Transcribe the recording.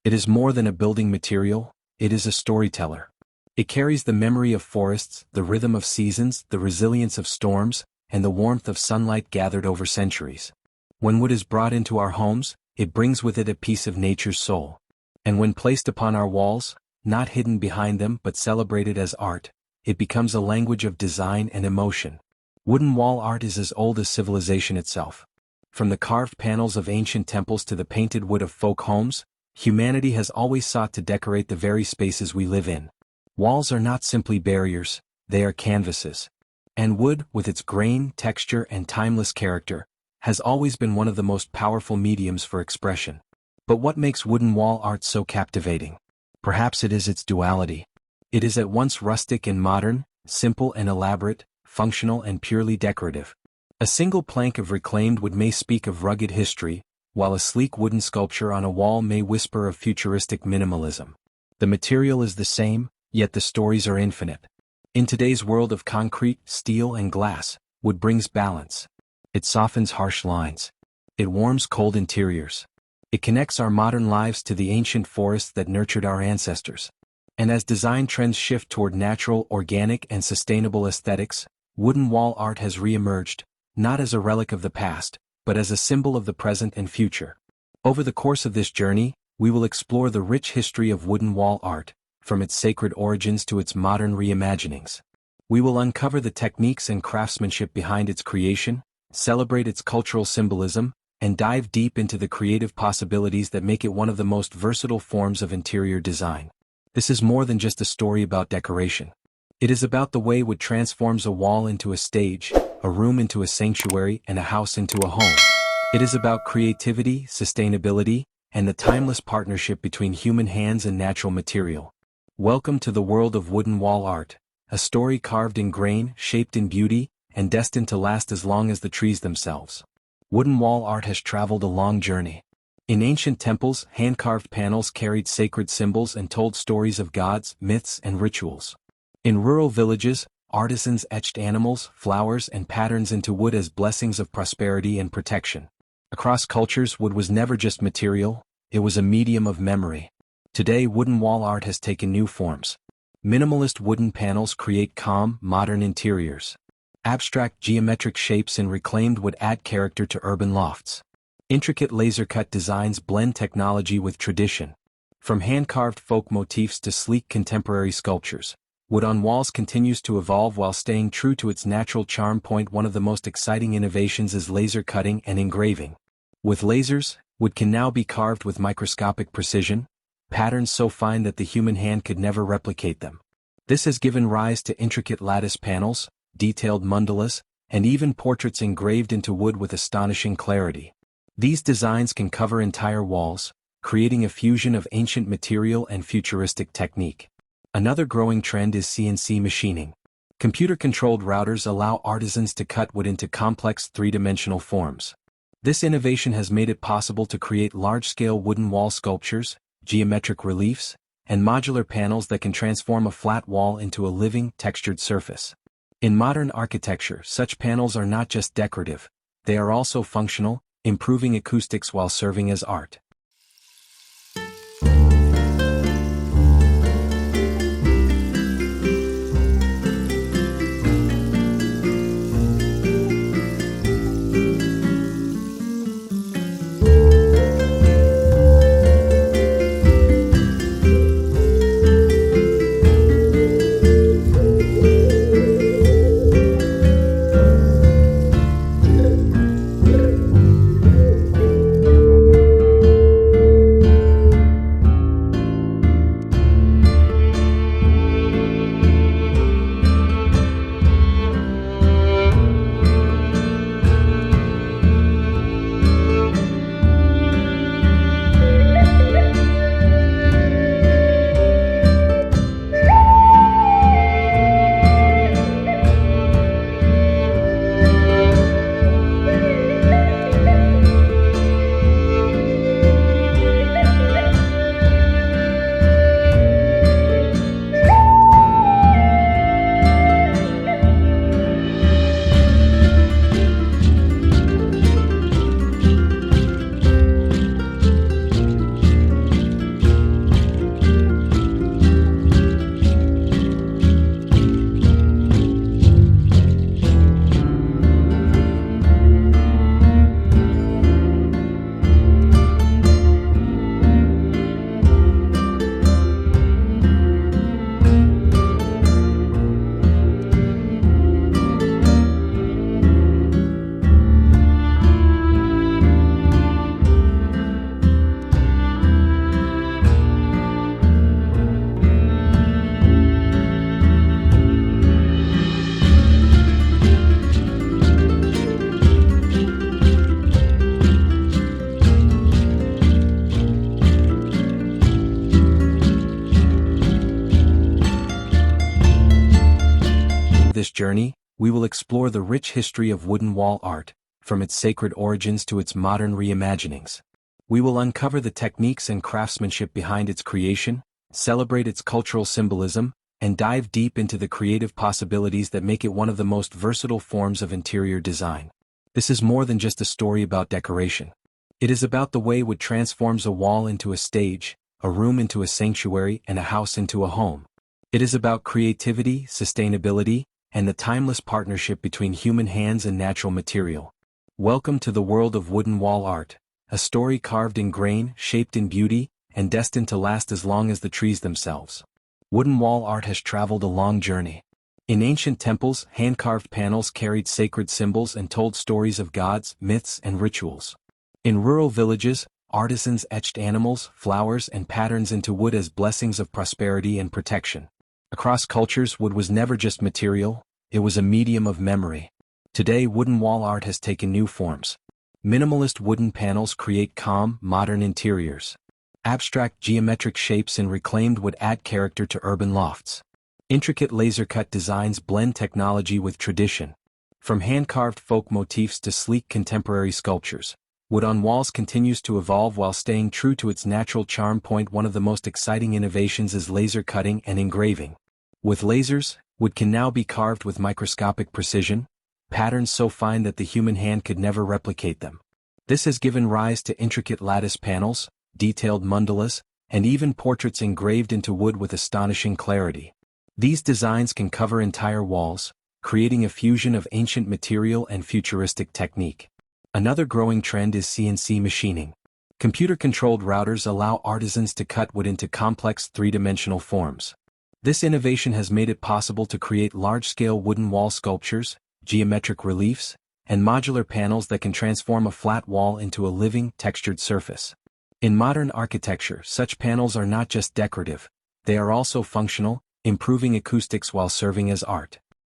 It is more than a building material, it is a storyteller. It carries the memory of forests, the rhythm of seasons, the resilience of storms, and the warmth of sunlight gathered over centuries. When wood is brought into our homes, it brings with it a piece of nature's soul. And when placed upon our walls, not hidden behind them but celebrated as art, it becomes a language of design and emotion. Wooden wall art is as old as civilization itself. From the carved panels of ancient temples to the painted wood of folk homes, humanity has always sought to decorate the very spaces we live in. Walls are not simply barriers, they are canvases. And wood, with its grain, texture, and timeless character, has always been one of the most powerful mediums for expression. But what makes wooden wall art so captivating? Perhaps it is its duality. It is at once rustic and modern, simple and elaborate, functional and purely decorative. A single plank of reclaimed wood may speak of rugged history, while a sleek wooden sculpture on a wall may whisper of futuristic minimalism. The material is the same, yet the stories are infinite. In today's world of concrete, steel, and glass, wood brings balance. It softens harsh lines. It warms cold interiors. It connects our modern lives to the ancient forests that nurtured our ancestors. And as design trends shift toward natural, organic, and sustainable aesthetics, wooden wall art has re-emerged, not as a relic of the past, but as a symbol of the present and future. Over the course of this journey, we will explore the rich history of wooden wall art, from its sacred origins to its modern reimaginings. We will uncover the techniques and craftsmanship behind its creation, celebrate its cultural symbolism, and dive deep into the creative possibilities that make it one of the most versatile forms of interior design. This is more than just a story about decoration. It is about the way wood transforms a wall into a stage, a room into a sanctuary, and a house into a home. It is about creativity, sustainability, and the timeless partnership between human hands and natural material. Welcome to the world of wooden wall art, a story carved in grain, shaped in beauty, and destined to last as long as the trees themselves. Wooden wall art has traveled a long journey. In ancient temples, hand-carved panels carried sacred symbols and told stories of gods, myths, and rituals. In rural villages, artisans etched animals, flowers, and patterns into wood as blessings of prosperity and protection. Across cultures, wood was never just material, it was a medium of memory. Today, wooden wall art has taken new forms. Minimalist wooden panels create calm, modern interiors. Abstract geometric shapes in reclaimed wood add character to urban lofts. Intricate laser-cut designs blend technology with tradition. From hand-carved folk motifs to sleek contemporary sculptures, wood on walls continues to evolve while staying true to its natural charm. One of the most exciting innovations is laser cutting and engraving. With lasers, wood can now be carved with microscopic precision, patterns so fine that the human hand could never replicate them. This has given rise to intricate lattice panels, detailed mandalas, and even portraits engraved into wood with astonishing clarity. These designs can cover entire walls, creating a fusion of ancient material and futuristic technique. Another growing trend is CNC machining. Computer-controlled routers allow artisans to cut wood into complex three-dimensional forms. This innovation has made it possible to create large-scale wooden wall sculptures, geometric reliefs, and modular panels that can transform a flat wall into a living, textured surface. In modern architecture, such panels are not just decorative, they are also functional, improving acoustics while serving as art. this journey, we will explore the rich history of wooden wall art, from its sacred origins to its modern reimaginings. We will uncover the techniques and craftsmanship behind its creation, celebrate its cultural symbolism, and dive deep into the creative possibilities that make it one of the most versatile forms of interior design. This is more than just a story about decoration. It is about the way wood transforms a wall into a stage, a room into a sanctuary, and a house into a home. It is about creativity, sustainability, and the timeless partnership between human hands and natural material. Welcome to the world of wooden wall art, a story carved in grain, shaped in beauty, and destined to last as long as the trees themselves. Wooden wall art has traveled a long journey. In ancient temples, hand-carved panels carried sacred symbols and told stories of gods, myths, and rituals. In rural villages, artisans etched animals, flowers, and patterns into wood as blessings of prosperity and protection. Across cultures, wood was never just material, it was a medium of memory. Today, wooden wall art has taken new forms. Minimalist wooden panels create calm, modern interiors. Abstract geometric shapes in reclaimed wood add character to urban lofts. Intricate laser-cut designs blend technology with tradition. From hand-carved folk motifs to sleek contemporary sculptures, wood on walls continues to evolve while staying true to its natural charm. One of the most exciting innovations is laser cutting and engraving. With lasers, wood can now be carved with microscopic precision, patterns so fine that the human hand could never replicate them. This has given rise to intricate lattice panels, detailed mandalas, and even portraits engraved into wood with astonishing clarity. These designs can cover entire walls, creating a fusion of ancient material and futuristic technique. Another growing trend is CNC machining. Computer-controlled routers allow artisans to cut wood into complex three-dimensional forms. This innovation has made it possible to create large-scale wooden wall sculptures, geometric reliefs, and modular panels that can transform a flat wall into a living, textured surface. In modern architecture, such panels are not just decorative, they are also functional, improving acoustics while serving as art.